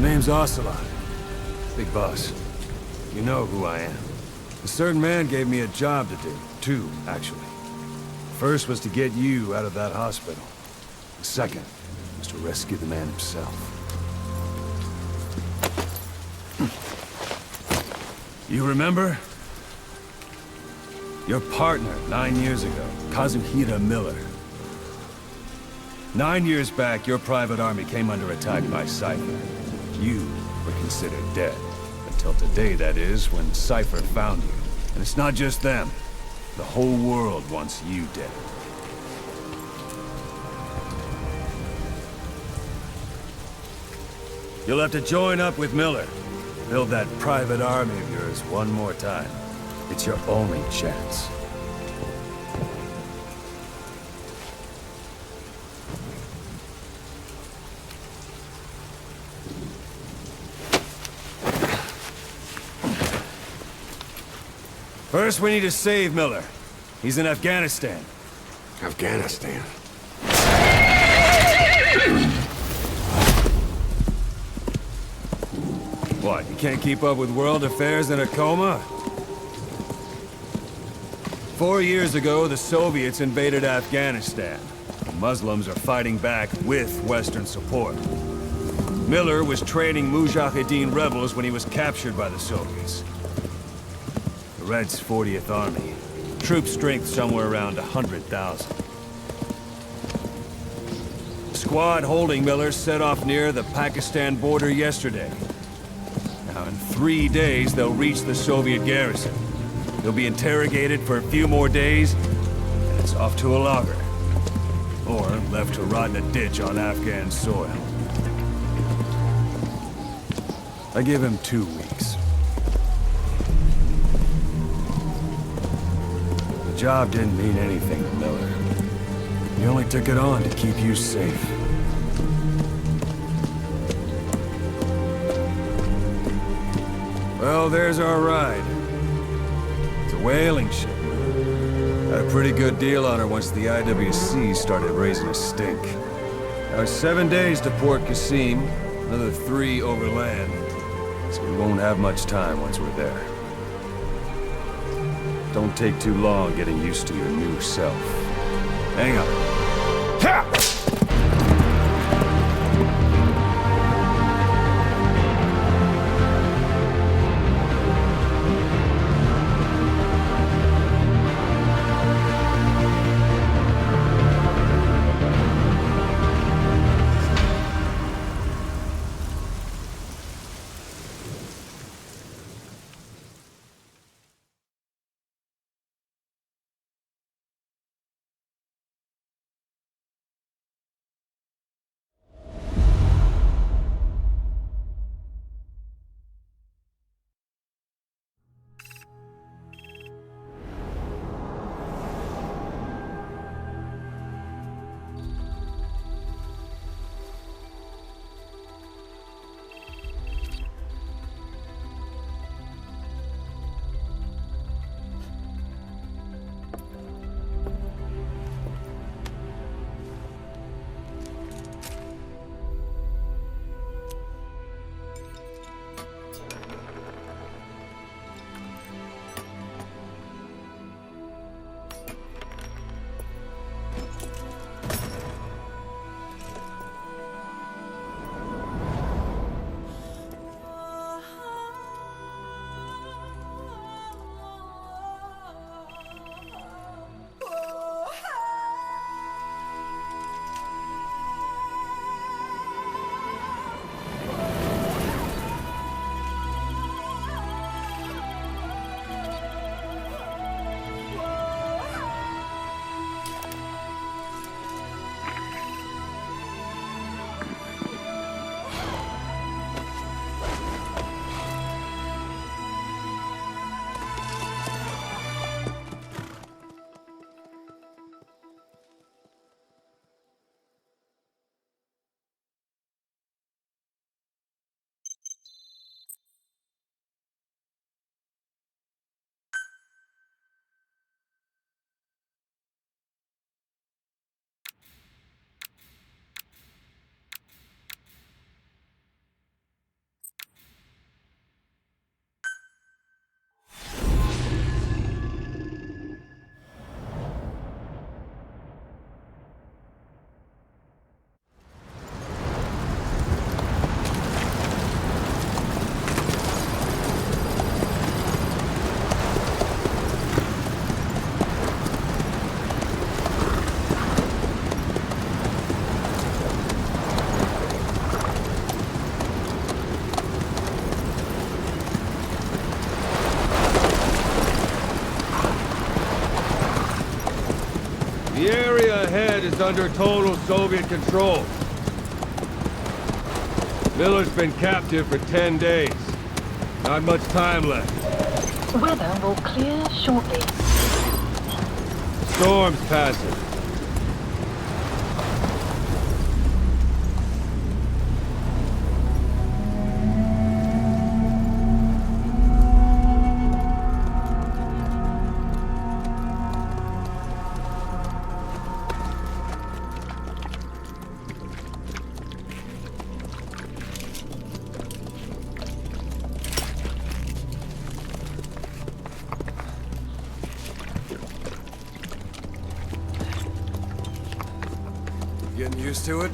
The name's Ocelot. Big boss. You know who I am. A certain man gave me a job to do. Two, actually. First was to get you out of that hospital. The second was to rescue the man himself. You remember? Your partner 9 years ago, Kazuhira Miller. 9 years back, your private army came under attack by Cypher. You were considered dead. Until today, that is, when Cypher found you. And it's not just them. The whole world wants you dead. You'll have to join up with Miller. Build that private army of yours one more time. It's your only chance. First, we need to save Miller. He's in Afghanistan. Afghanistan? What, you can't keep up with world affairs in a coma? 4 years ago, the Soviets invaded Afghanistan. The Muslims are fighting back with Western support. Miller was training Mujahideen rebels when he was captured by the Soviets. The Reds' 40th Army. Troop strength somewhere around 100,000. The squad holding Miller set off near the Pakistan border yesterday. Now, in 3 days, they'll reach the Soviet garrison. He'll be interrogated for a few more days, and it's off to a lager. Or left to rot in a ditch on Afghan soil. I give him 2 weeks. The job didn't mean anything to Miller. He only took it on to keep you safe. Well, there's our ride. It's a whaling ship. Had a pretty good deal on her once the IWC started raising a stink. Now, 7 days to Port Qasim, another 3 overland. So we won't have much time once we're there. Don't take too long getting used to your new self. Hang on. Ha! land is under total Soviet control. Miller's been captive for 10 days. Not much time left. Weather will clear shortly. Storm's passing. Getting used to it?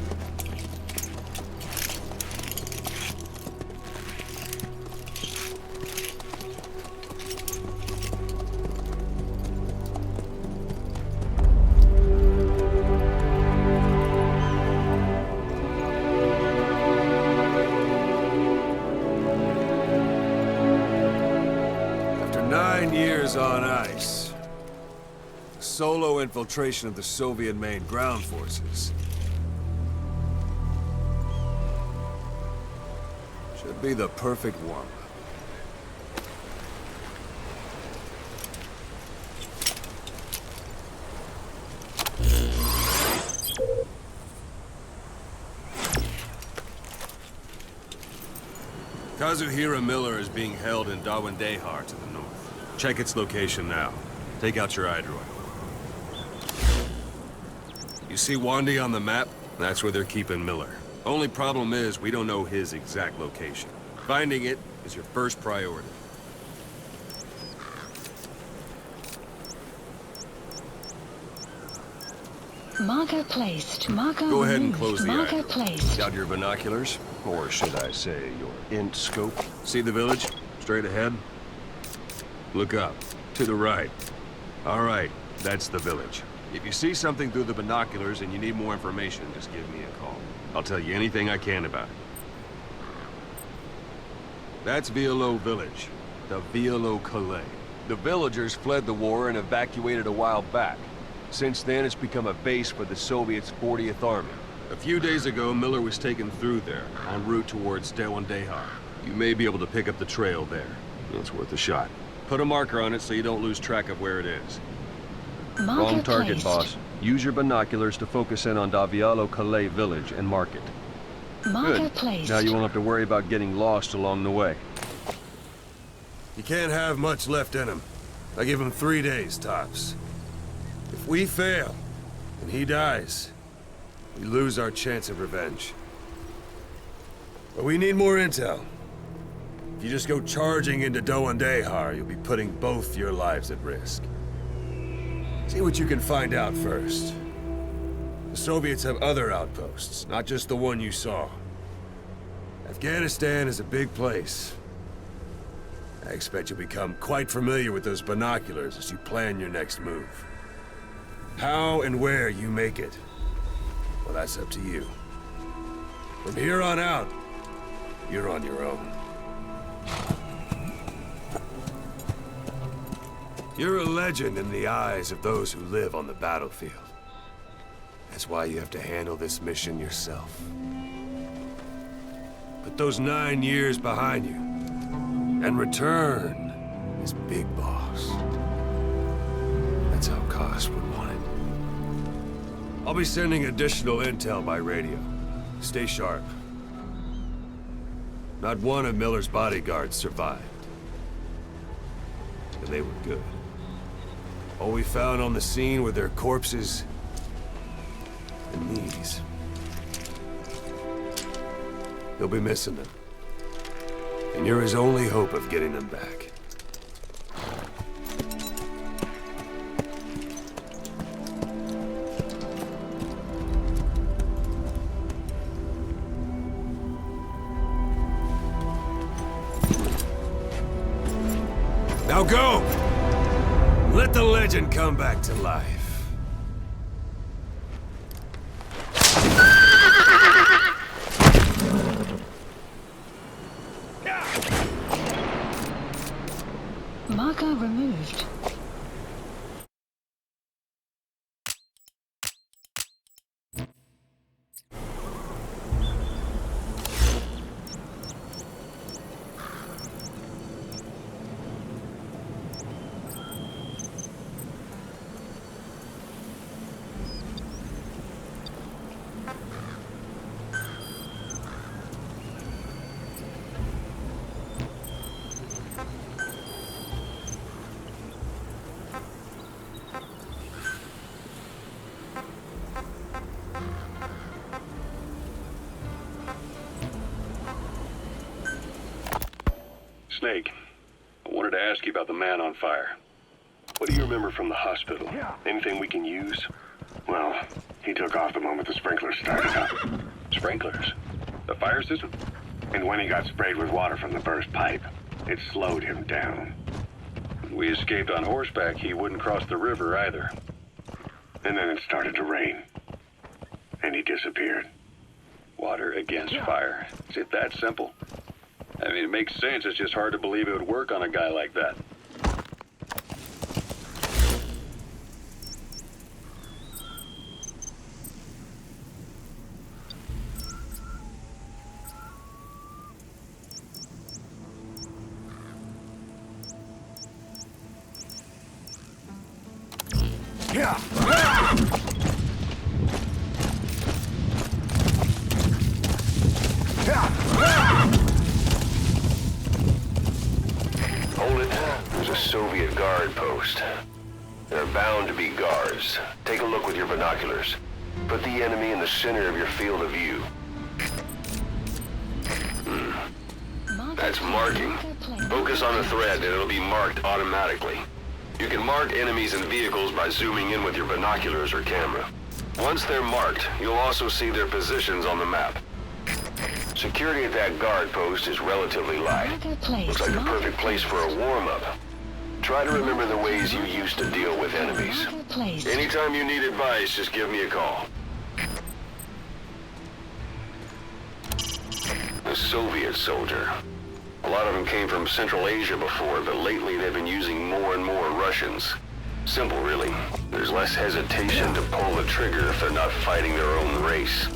After 9 years on ice, solo infiltration of the Soviet main ground forces should be the perfect warm-up. Kazuhira Miller is being held in Dawandehar to the north. Check its location now. Take out your iDroid. You see Wandi on the map? That's where they're keeping Miller. Only problem is, we don't know his exact location. Finding it is your first priority. Marker placed. Marker Go ahead and removed. close the Marker iDroid. placed. Got your binoculars? Or should I say your int scope? See the village? Straight ahead? Look up. To the right. All right, that's the village. If you see something through the binoculars and you need more information, just give me a call. I'll tell you anything I can about it. That's Violo Village. The Violo Calais. The villagers fled the war and evacuated a while back. Since then, it's become a base for the Soviets' 40th Army. A few days ago, Miller was taken through there, en route towards Dawandehar. You may be able to pick up the trail there. It's worth a shot. Put a marker on it so you don't lose track of where it is. Marker Wrong target, placed. boss. Use your binoculars to focus in on Davialo Calais village and mark it. Marker Good. placed. Now you won't have to worry about getting lost along the way. You can't have much left in him. I give him 3 days, tops. If we fail, and he dies, we lose our chance of revenge. But we need more intel. If you just go charging into Dawandehar, you'll be putting both your lives at risk. See what you can find out first. The Soviets have other outposts, not just the one you saw. Afghanistan is a big place. I expect you'll become quite familiar with those binoculars as you plan your next move. How and where you make it, well, that's up to you. From here on out, you're on your own. You're a legend in the eyes of those who live on the battlefield. That's why you have to handle this mission yourself. Put those 9 years behind you, and return as Big Boss. That's how Koss would want it. I'll be sending additional intel by radio. Stay sharp. Not one of Miller's bodyguards survived. And they were good. All we found on the scene were their corpses and these. You'll be missing them. And you're his only hope of getting them back. Now go! Let the legend come back to life. Marker removed. Snake, I wanted to ask you about the man on fire. What do you remember from the hospital? Anything we can use? Well, he took off the moment the sprinklers started up. Sprinklers? The fire system? And when he got sprayed with water from the burst pipe, it slowed him down. When we escaped on horseback, he wouldn't cross the river either. And then it started to rain. And he disappeared. Water against fire. Is it that simple? I mean, it makes sense. It's just hard to believe it would work on a guy like that. Hold it. There's a Soviet guard post. There are bound to be guards. Take a look with your binoculars. Put the enemy in the center of your field of view. That's marking. Focus on the thread and it'll be marked automatically. You can mark enemies and vehicles by zooming in with your binoculars or camera. Once they're marked, you'll also see their positions on the map. Security at that guard post is relatively light. Looks like the perfect place for a warm-up. Try to remember the ways you used to deal with enemies. Anytime you need advice, just give me a call. A Soviet soldier. A lot of them came from Central Asia before, but lately they've been using more and more Russians. Simple, really. There's less hesitation to pull the trigger if they're not fighting their own race.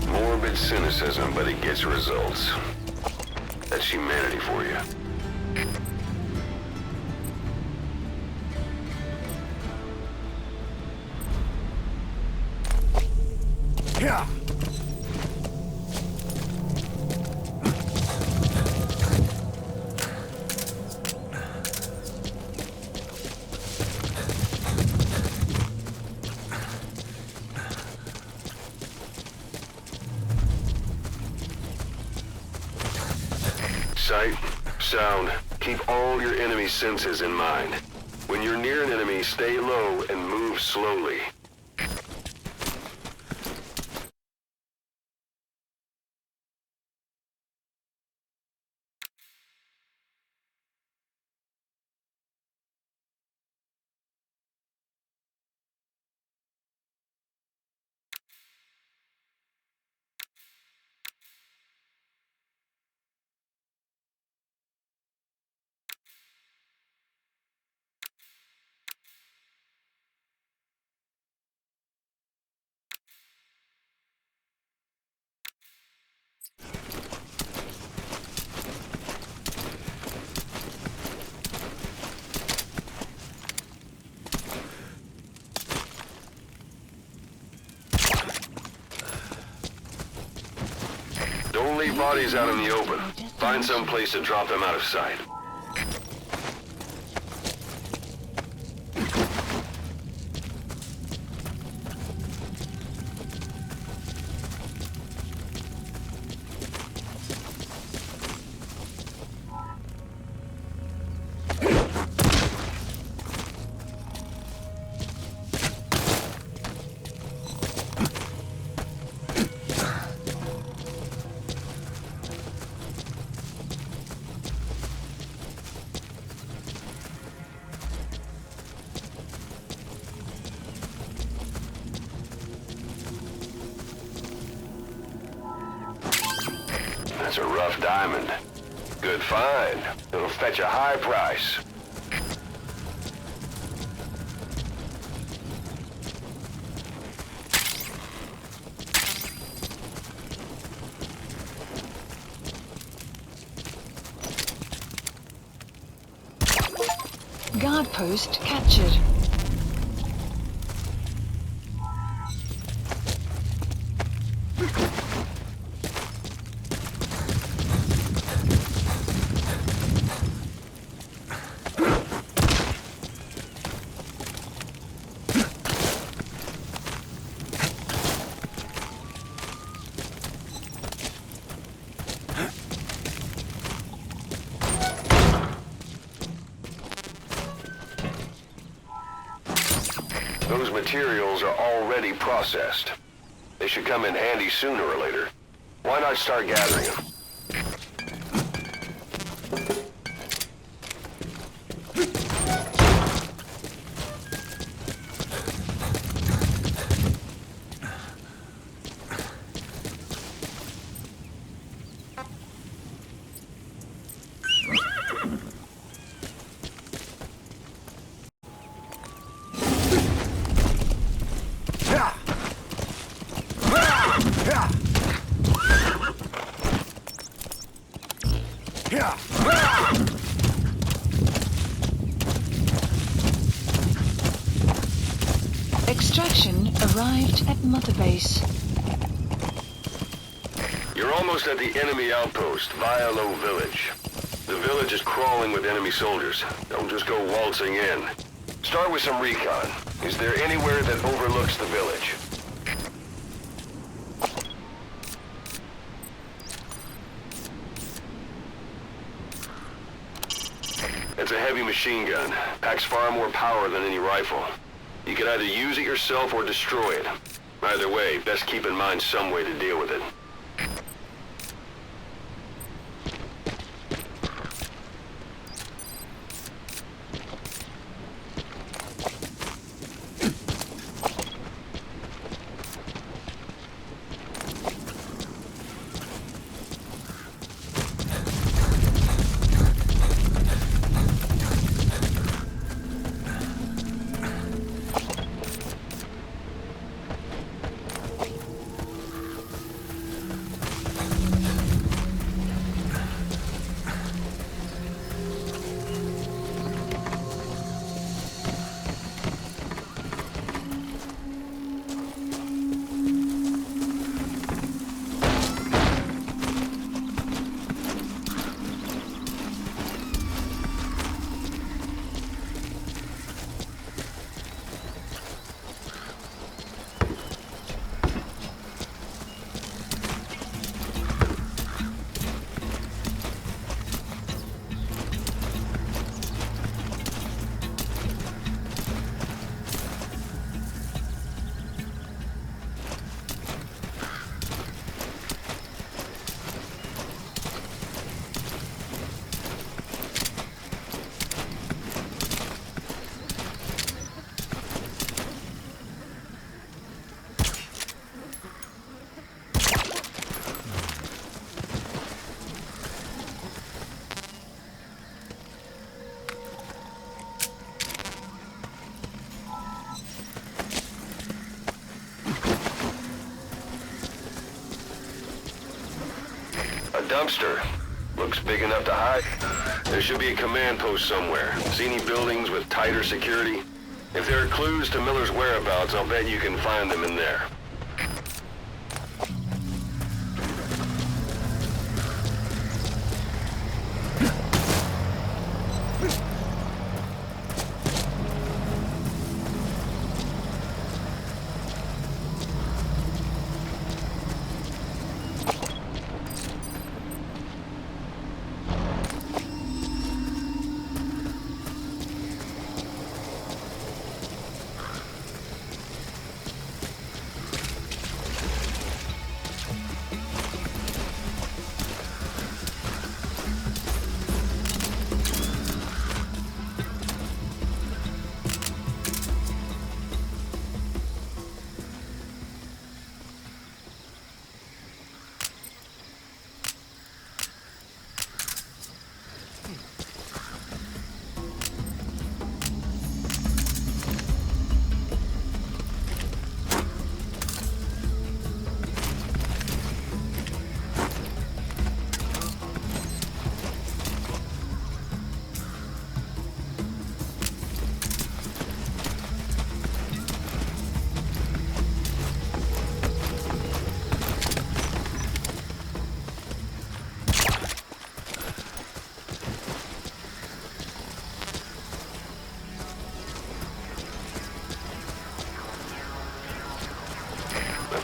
Morbid cynicism, but it gets results. That's humanity for you. Yeah. Sight, sound, keep all your enemy senses in mind. When you're near an enemy, stay low and move slowly. Don't leave bodies out in the open. Find some place to drop them out of sight. That's a rough diamond. Good find. It'll fetch a high price. Guard post captured. Those materials are already processed. They should come in handy sooner or later. Why not start gathering them? Extraction arrived at Mother Base. You're almost at the enemy outpost, Vialo Village. The village is crawling with enemy soldiers. Don't just go waltzing in. Start with some recon. Is there anywhere that overlooks the village? It's a heavy machine gun. Packs far more power than any rifle. You can either use it yourself or destroy it. Either way, best keep in mind some way to deal with it. Dumpster. Looks big enough to hide. There should be a command post somewhere. See any buildings with tighter security? If there are clues to Miller's whereabouts, I'll bet you can find them in there.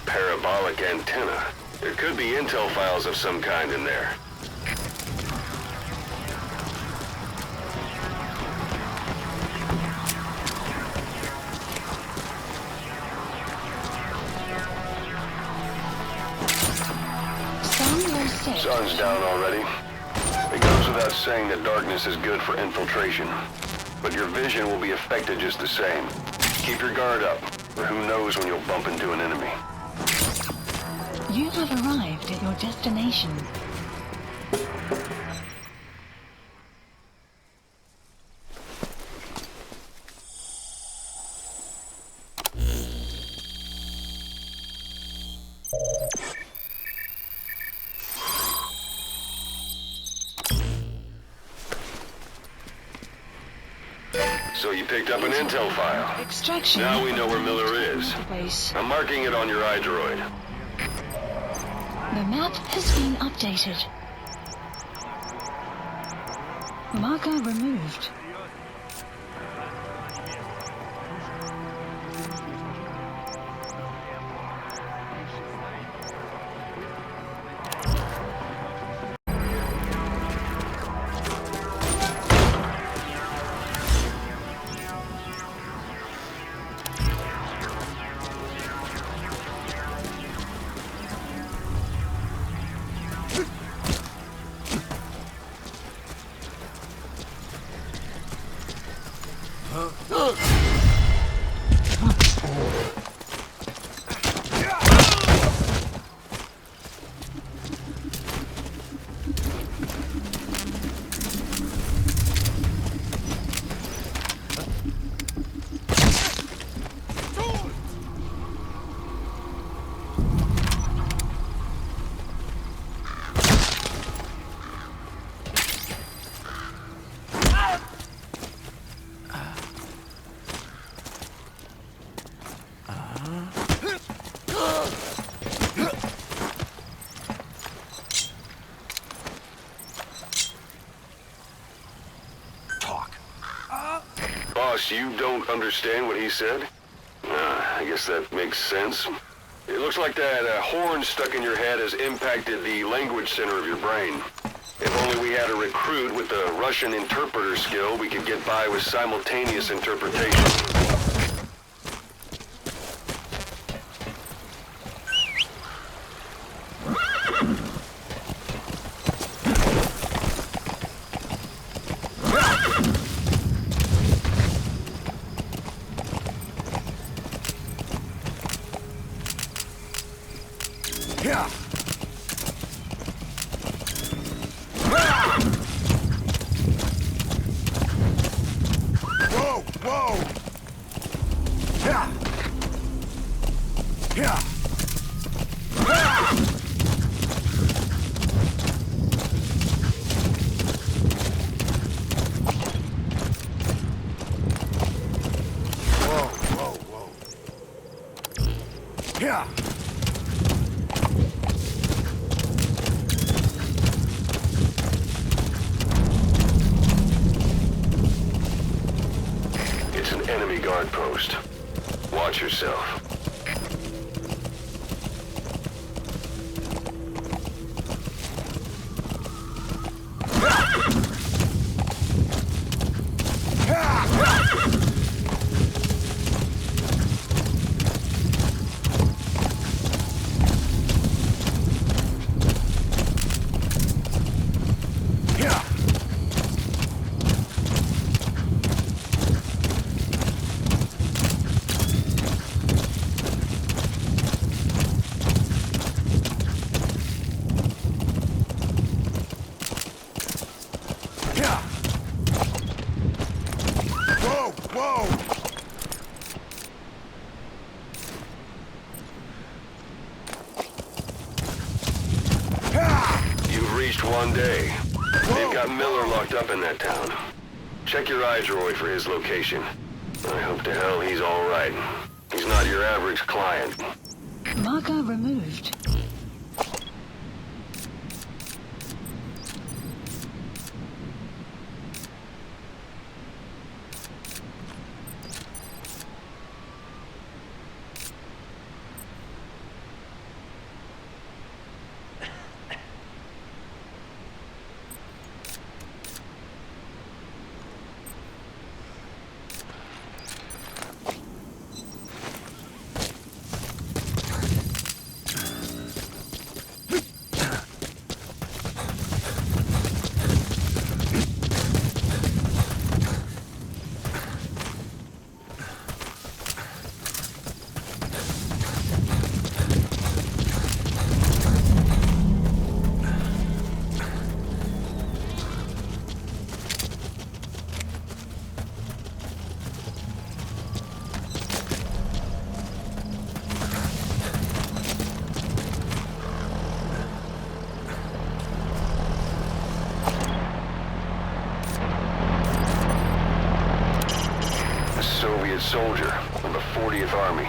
Parabolic antenna. There could be intel files of some kind in there. sun's down already. It goes without saying that darkness is good for infiltration. But your vision will be affected just the same. Keep your guard up, or who knows when you'll bump into an enemy. You have arrived at your destination. So you picked up an intel file. Extraction. Now we know where Miller is. Base. I'm marking it on your iDroid. The map has been updated. Marker removed. Boss, you don't understand what he said? I guess that makes sense. It looks like that horn stuck in your head has impacted the language center of your brain. If only we had a recruit with the Russian interpreter skill, we could get by with simultaneous interpretation. Yeah. Whoa, whoa. Yeah. Yeah. Whoa, whoa, whoa. Yeah. It's an enemy guard post. Watch yourself. Whoa! You've reached one day. They've got Miller locked up in that town. Check your iDroid for his location. I hope to hell he's all right. He's not your average client. Marker removed. Soviet soldier of the 40th Army.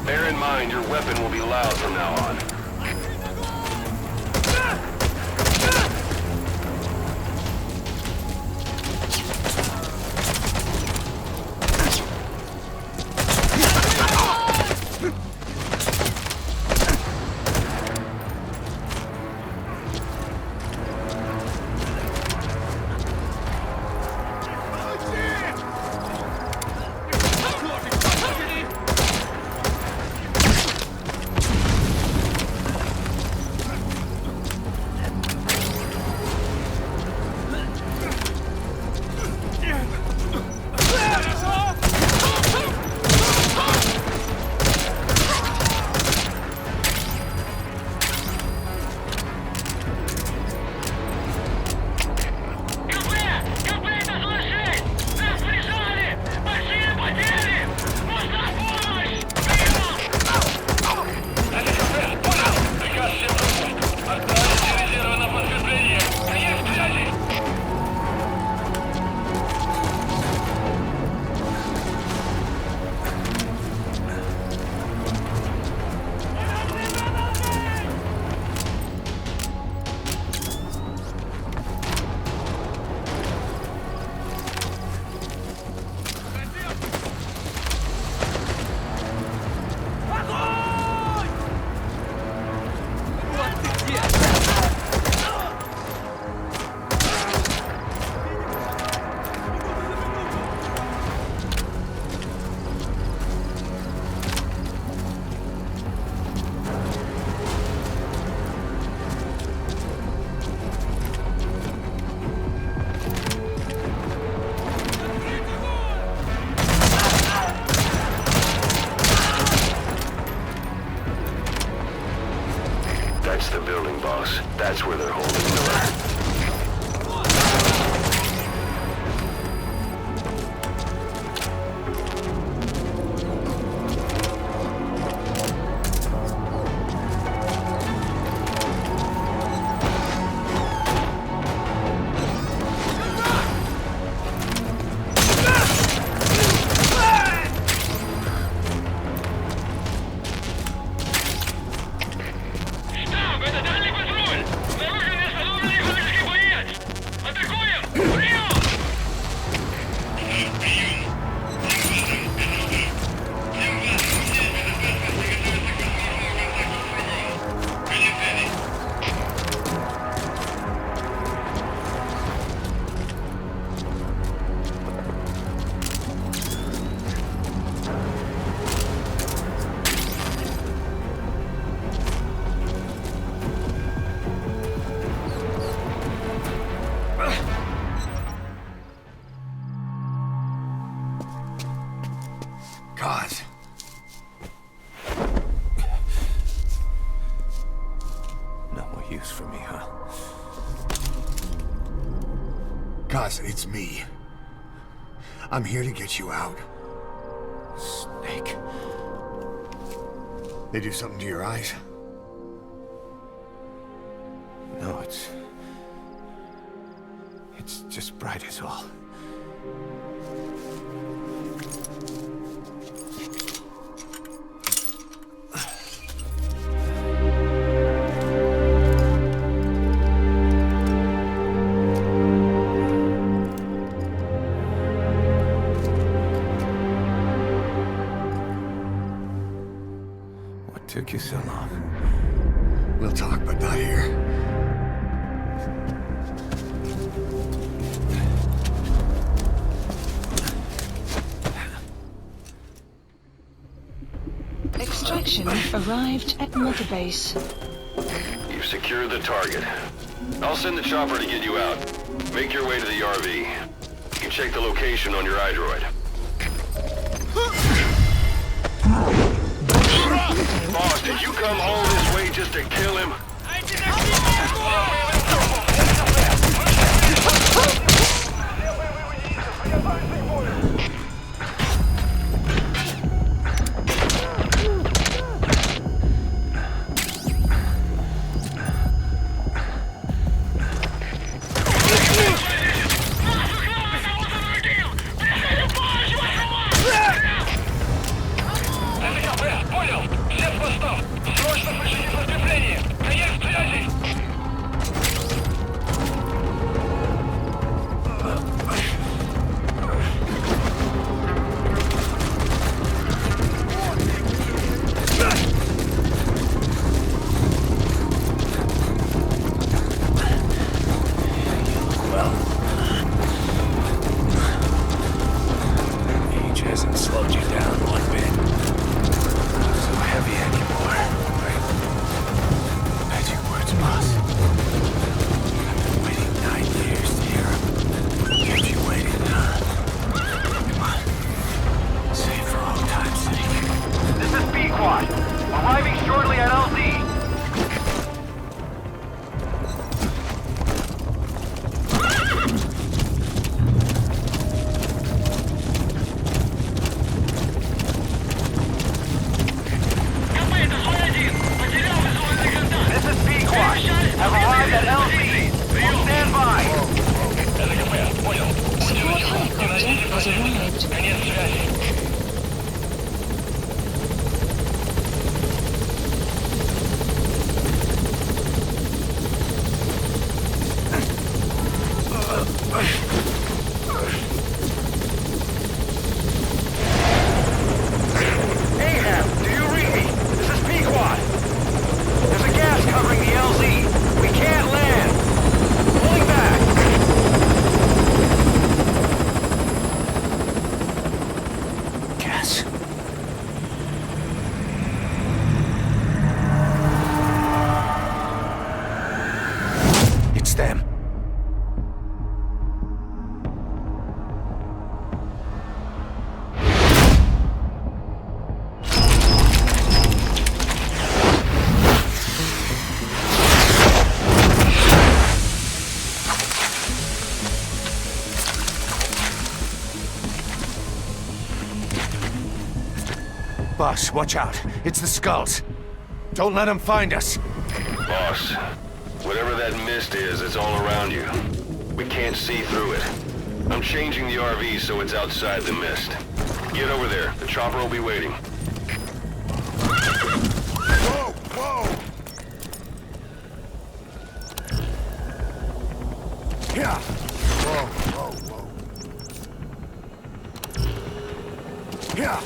Bear in mind, your weapon will be loud from now on. That's the building, boss. That's where they're holding Miller. God. No more use for me, huh? Kaz, it's me. I'm here to get you out. Snake. They do something to your eyes? No, it's just bright as all. What took you so long? We'll talk, but not here. Extraction arrived at Mother Base. You've secured the target. I'll send the chopper to get you out. Make your way to the RV. You can check the location on your iDroid. Boss, did you come all this way just to kill him? Boss, watch out. It's the skulls. Don't let them find us. Boss, whatever that mist is, it's all around you. We can't see through it. I'm changing the RV so it's outside the mist. Get over there. The chopper will be waiting. Whoa, whoa! Yeah. Whoa, whoa, whoa. Yeah.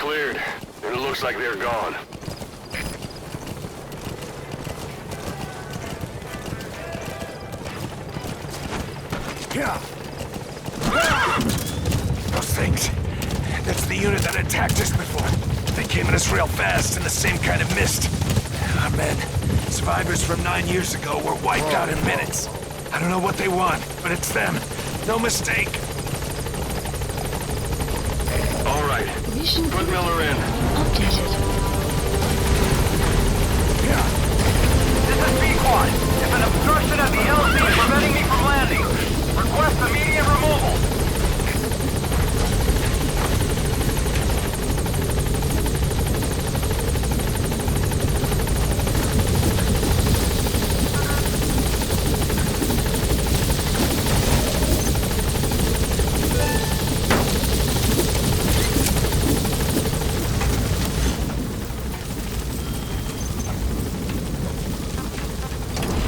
cleared, and it looks like they're gone. Yeah. Those things. That's the unit that attacked us before. They came at us real fast in the same kind of mist. Our men, survivors from 9 years ago, were wiped out in minutes. I don't know what they want, but it's them. No mistake. All right. Mission Put Miller in. updated. Yeah. This is B-Quad. If an obstruction at the LZ is preventing me from landing, request immediate removal.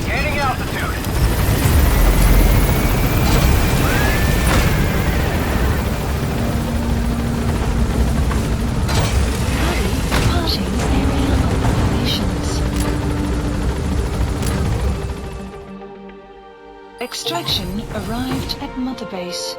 Gaining altitude. Departing area of operations. Extraction arrived at Mother Base.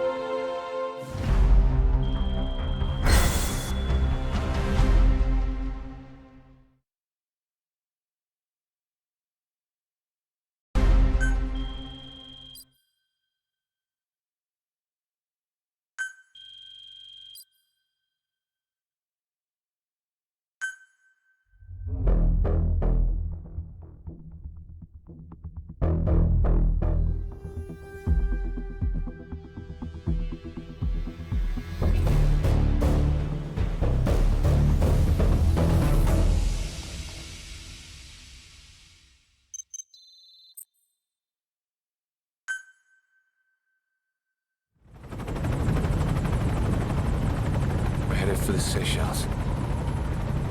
We're headed for the Seychelles.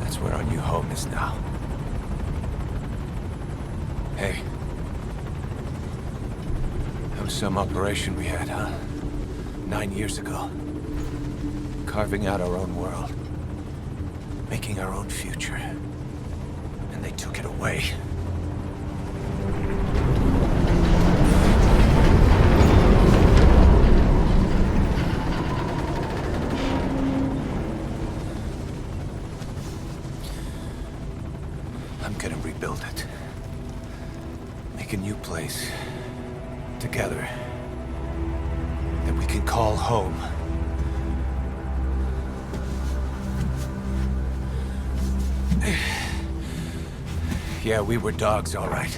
That's where our new home is now. Hey. That was some operation we had, huh? 9 years ago. Carving out our own world. Making our own future. And they took it away. I'm gonna rebuild it. Make a new place. Together. That we can call home. Yeah, we were dogs, all right.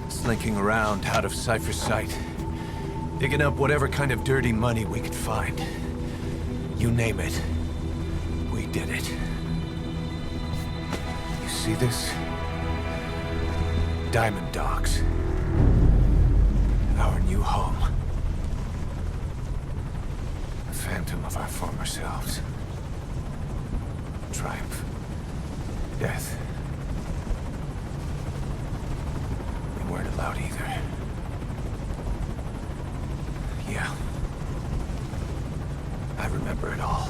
Slinking around out of Cypher's sight. Digging up whatever kind of dirty money we could find. You name it. We did it. You see this? Diamond Dogs. Our new home. A phantom of our former selves. Triumph. Death. We weren't allowed either. Yeah. I remember it all.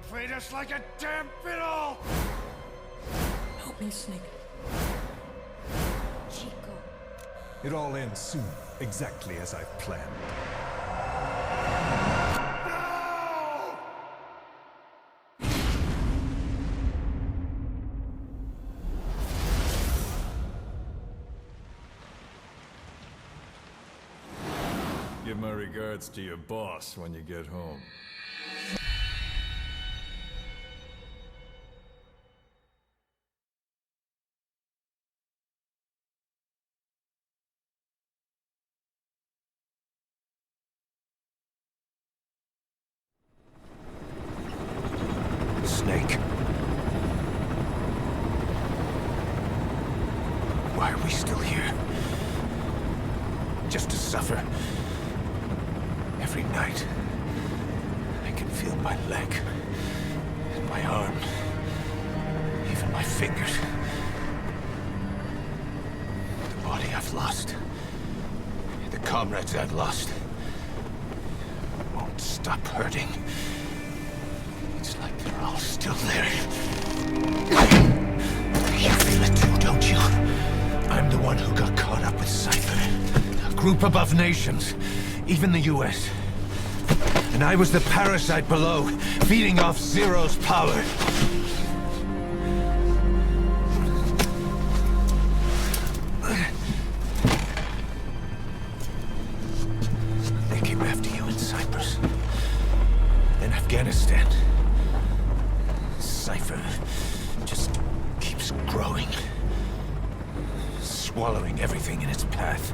Played us like a damn fiddle! Help me, Snake. Chico. It all ends soon, exactly as I've planned. Give my regards to your boss when you get home. we still here? Just to suffer. Every night, I can feel my leg, and my arm, even my fingers. The body I've lost, the comrades I've lost, won't stop hurting. It's like they're all still there. You feel it too, don't you? I'm the one who got caught up with Cypher. A group above nations, even the US. And I was the parasite below, feeding off Zero's power. They came after you in Cyprus. In Afghanistan. Cypher just keeps growing. Swallowing everything in its path.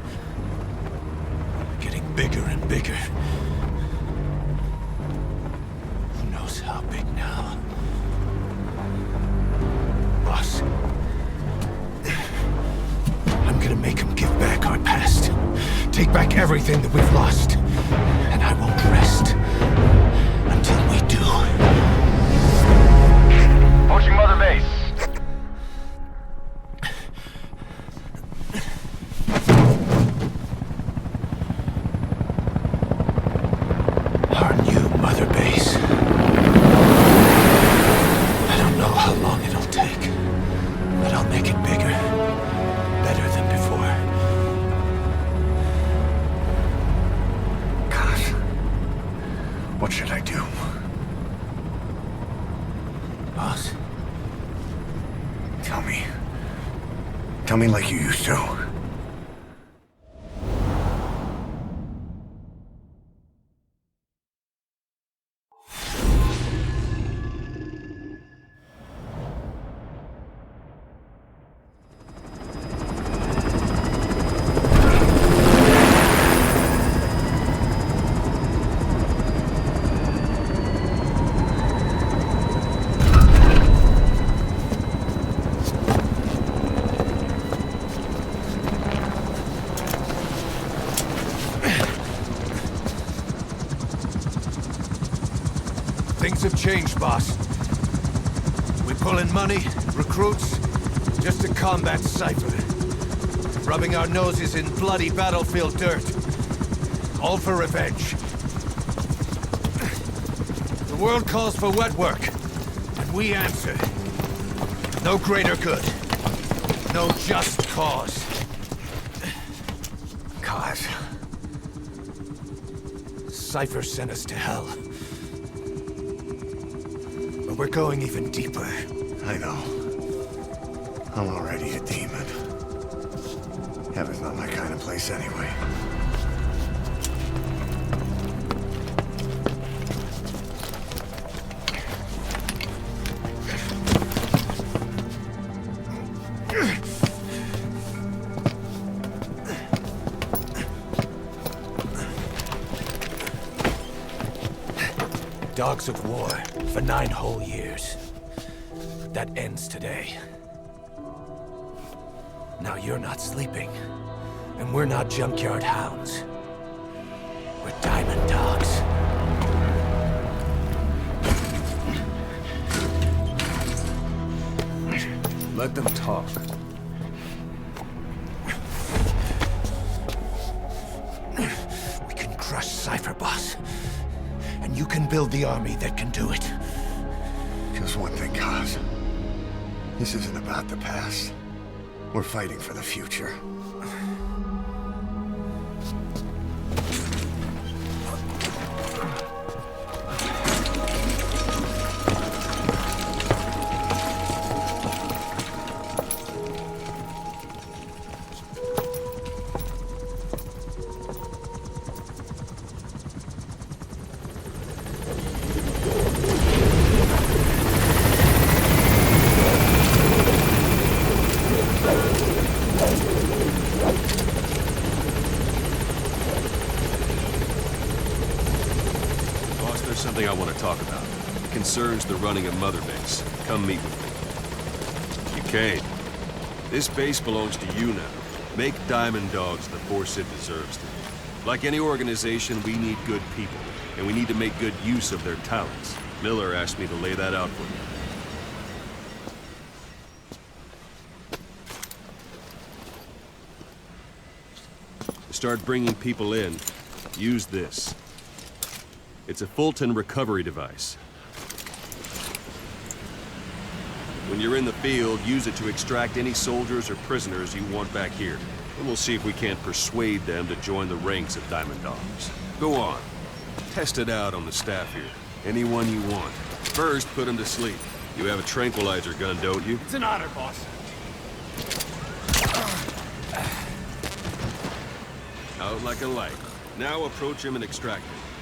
Getting bigger and bigger. Who knows how big now? Boss. I'm gonna make him give back our past. Take back everything that we've lost. And I won't rest until we do. Approaching Mother Base. Our new Mother Base. I don't know how long it'll take, but I'll make it bigger, better than before. Gosh. What should I do? Boss, Tell me. Tell me like you used to. things have changed, boss. We pull in money, recruits, just to combat Cypher. Rubbing our noses in bloody battlefield dirt. All for revenge. The world calls for wet work, and we answer. No greater good. No just cause. Cause? Cypher sent us to hell. But we're going even deeper. I know. I'm already a demon. Heaven's not my kind of place anyway. Dogs of war for 9 whole years. That ends today. Now you're not sleeping, and we're not junkyard hounds. We're diamond dogs. Let them talk. We can crush Cypher, boss. And you can build the army that can do it. Just one thing, Kaz. This isn't about the past. We're fighting for the future. Something I want to talk about. It concerns the running of Mother Base. Come meet with me. Duquesne, this base belongs to you now. Make Diamond Dogs the force it deserves to be. Like any organization, we need good people, and we need to make good use of their talents. Miller asked me to lay that out for you. To start bringing people in, use this. It's a Fulton recovery device. When you're in the field, use it to extract any soldiers or prisoners you want back here. And we'll see if we can't persuade them to join the ranks of Diamond Dogs. Go on. Test it out on the staff here. Anyone you want. First, put them to sleep. You have a tranquilizer gun, don't you? It's an honor, boss. Out like a light. Now approach him and extract him.